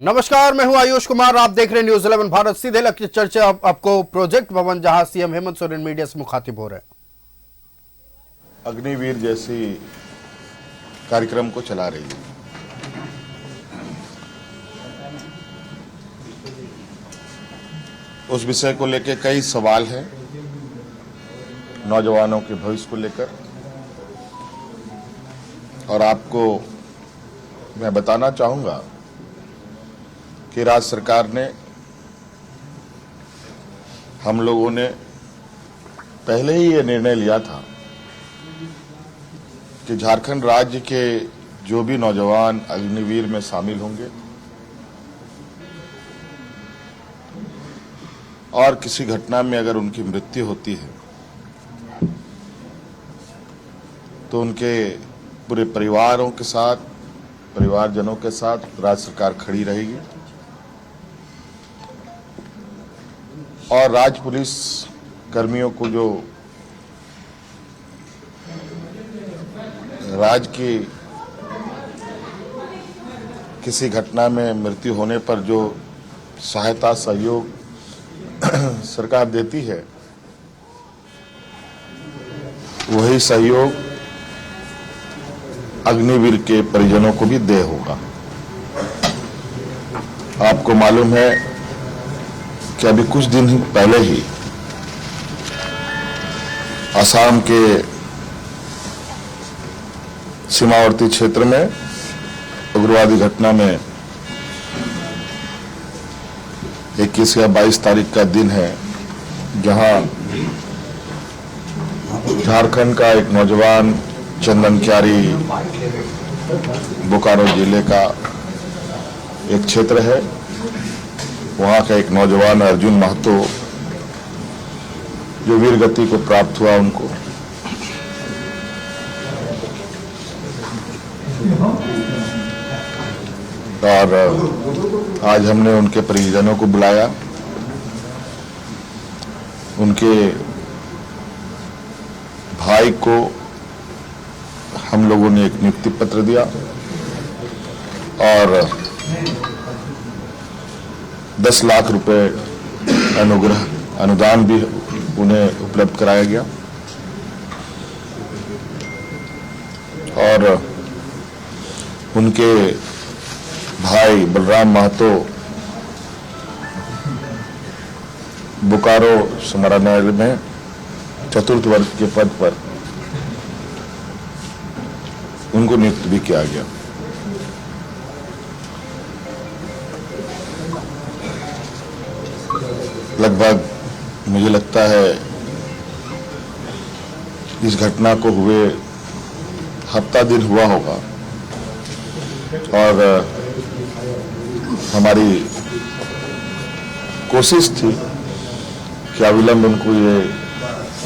नमस्कार, मैं हूं आयुष कुमार। आप देख रहे हैं न्यूज़ 11 भारत। सीधे लक्ष्य चर्चा आपको प्रोजेक्ट भवन, जहां सीएम हेमंत सोरेन मीडिया से मुखातिब हो रहे हैं। अग्निवीर जैसी कार्यक्रम को चला रही है। उस विषय को लेकर कई सवाल हैं, नौजवानों के भविष्य को लेकर। और आपको मैं बताना चाहूंगा कि राज्य सरकार ने, हम लोगों ने पहले ही ये निर्णय लिया था कि झारखंड राज्य के जो भी नौजवान अग्निवीर में शामिल होंगे और किसी घटना में अगर उनकी मृत्यु होती है तो उनके पूरे परिवारों के साथ, परिवारजनों के साथ राज्य सरकार खड़ी रहेगी। और राज्य पुलिस कर्मियों को जो राज्य की किसी घटना में मृत्यु होने पर जो सहायता सहयोग सरकार देती है, वही सहयोग अग्निवीर के परिजनों को भी दे होगा। आपको मालूम है कि अभी कुछ दिन पहले ही असम के सीमावर्ती क्षेत्र में उग्रवादी घटना में 21 या 22 तारीख का दिन है, जहां झारखंड का एक नौजवान चंदन क्यारी, बोकारो जिले का एक क्षेत्र है, वहां का एक नौजवान अर्जुन महतो जो वीर गति को प्राप्त हुआ, उनको और आज हमने उनके परिजनों को बुलाया। उनके भाई को हम लोगों ने एक नियुक्ति पत्र दिया और 10 लाख रुपए अनुदान भी उन्हें उपलब्ध कराया गया। और उनके भाई बलराम महतो बोकारो समाहरणालय में चतुर्थ वर्ग के पद पर उनको नियुक्त भी किया गया। लगभग मुझे लगता है इस घटना को हुए हफ्ता दिन हुआ होगा और हमारी कोशिश थी कि अविलंब उनको ये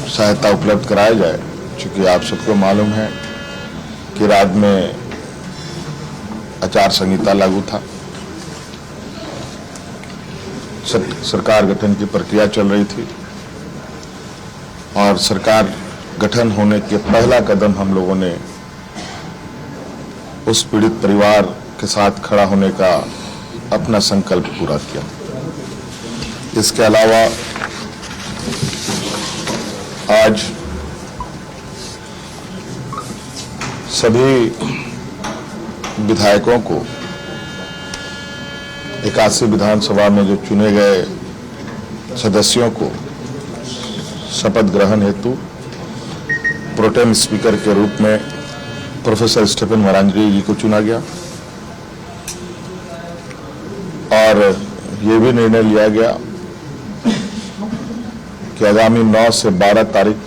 सहायता उपलब्ध कराया जाए, क्योंकि आप सबको मालूम है कि राज्य में आचार संहिता लागू था, सरकार गठन की प्रक्रिया चल रही थी और सरकार गठन होने के पहला कदम हम लोगों ने उस पीड़ित परिवार के साथ खड़ा होने का अपना संकल्प पूरा किया। इसके अलावा आज सभी विधायकों को 81 विधानसभा में जो चुने गए सदस्यों को शपथ ग्रहण हेतु प्रोटेम स्पीकर के रूप में प्रोफेसर स्टीफन मरांडी जी को चुना गया। और ये भी निर्णय लिया गया कि आगामी 9 से 12 तारीख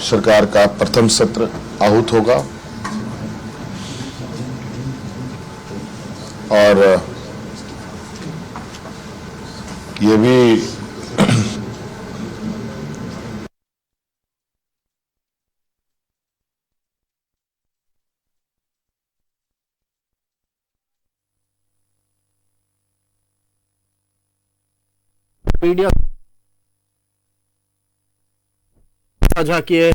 सरकार का प्रथम सत्र आहूत होगा और ये भी मीडिया साझा किए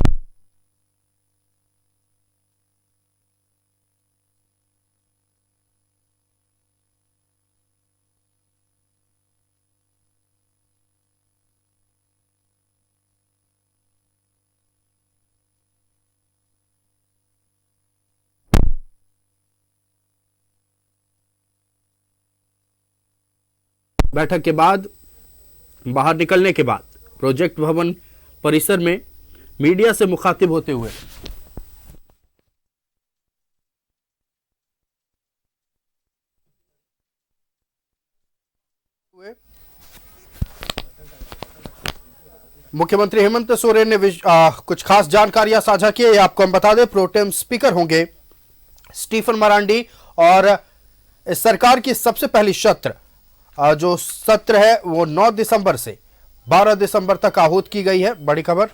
बैठक के बाद बाहर निकलने के बाद प्रोजेक्ट भवन परिसर में मीडिया से मुखातिब होते हुए मुख्यमंत्री हेमंत सोरेन ने कुछ खास जानकारियां साझा की है। आपको हम बता दें, प्रोटेम स्पीकर होंगे स्टीफन मरांडी और इस सरकार की सबसे पहली सत्र जो सत्र है वो 9 दिसंबर से 12 दिसंबर तक आहूत की गई है। बड़ी खबर,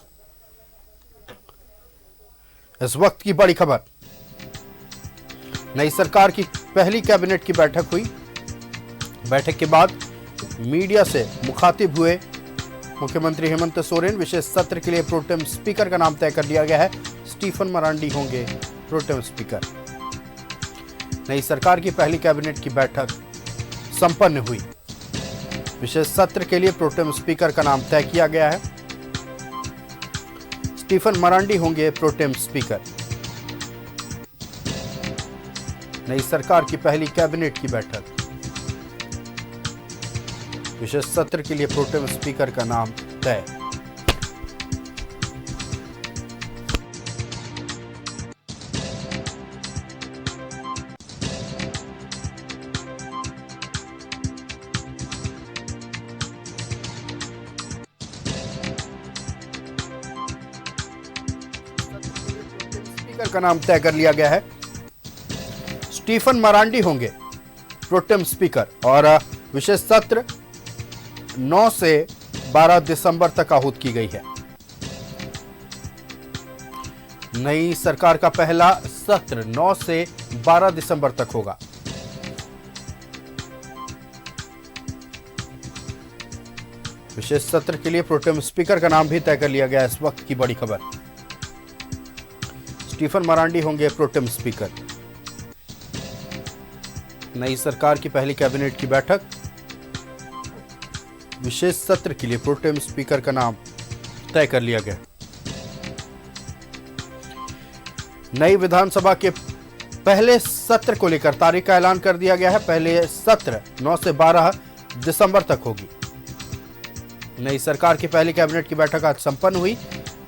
इस वक्त की बड़ी खबर, नई सरकार की पहली कैबिनेट की बैठक हुई। बैठक के बाद मीडिया से मुखातिब हुए मुख्यमंत्री हेमंत सोरेन। विशेष सत्र के लिए प्रोटेम स्पीकर का नाम तय कर लिया गया है। स्टीफन मरांडी होंगे प्रोटेम स्पीकर। नई सरकार की पहली कैबिनेट की बैठक संपन्न हुई। विशेष सत्र के लिए प्रोटेम स्पीकर का नाम तय किया गया है। स्टीफन मरांडी होंगे प्रोटेम स्पीकर। नई सरकार की पहली कैबिनेट की बैठक, विशेष सत्र के लिए प्रोटेम स्पीकर का नाम तय। स्पीकर का नाम तय कर लिया गया है। स्टीफन मरांडी होंगे प्रोटेम स्पीकर और विशेष सत्र 9 से 12 दिसंबर तक आहूत की गई है। नई सरकार का पहला सत्र 9 से 12 दिसंबर तक होगा। विशेष सत्र के लिए प्रोटेम स्पीकर का नाम भी तय कर लिया गया। इस वक्त की बड़ी खबर, स्टीफन मरांडी होंगे प्रोटेम स्पीकर। नई सरकार की पहली कैबिनेट की बैठक, विशेष सत्र के लिए प्रोटेम स्पीकर का नाम तय कर लिया गया। नई विधानसभा के पहले सत्र को लेकर तारीख का ऐलान कर दिया गया है। पहले सत्र 9 से 12 दिसंबर तक होगी। नई सरकार की पहली कैबिनेट की बैठक आज संपन्न हुई।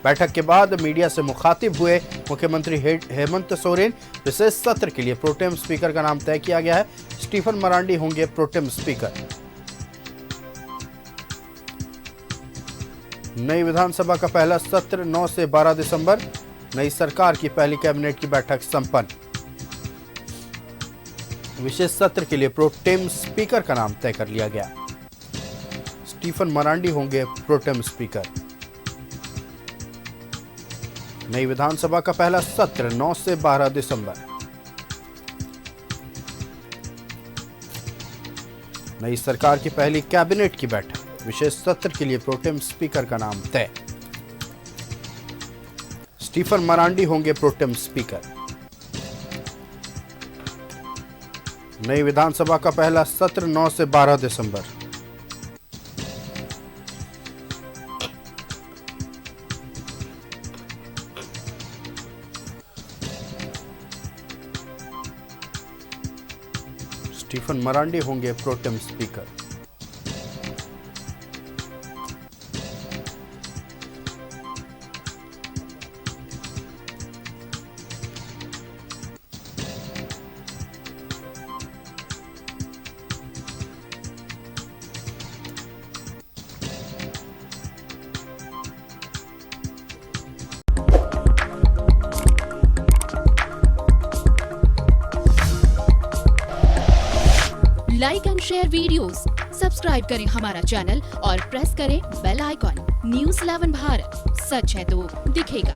बैठक के बाद मीडिया से मुखातिब हुए मुख्यमंत्री हेमंत सोरेन। विशेष सत्र के लिए प्रोटेम स्पीकर का नाम तय किया गया है। स्टीफन मरांडी होंगे प्रोटेम स्पीकर। नई विधानसभा का पहला सत्र 9 से 12 दिसंबर। नई सरकार की पहली कैबिनेट की बैठक संपन्न। विशेष सत्र के लिए प्रोटेम स्पीकर का नाम तय कर लिया गया। स्टीफन मरांडी होंगे प्रोटेम स्पीकर। नई विधानसभा का पहला सत्र 9 से 12 दिसंबर। नई सरकार की पहली कैबिनेट की बैठक, विशेष सत्र के लिए प्रोटेम स्पीकर का नाम तय। स्टीफन मरांडी होंगे प्रोटेम स्पीकर। नई विधानसभा का पहला सत्र 9 से 12 दिसंबर। स्टीफन मरांडी होंगे protem speaker. Like and share videos, subscribe करें हमारा चैनल और प्रेस करें बेल आइकॉन। न्यूज़ 11 भारत, सच है तो दिखेगा।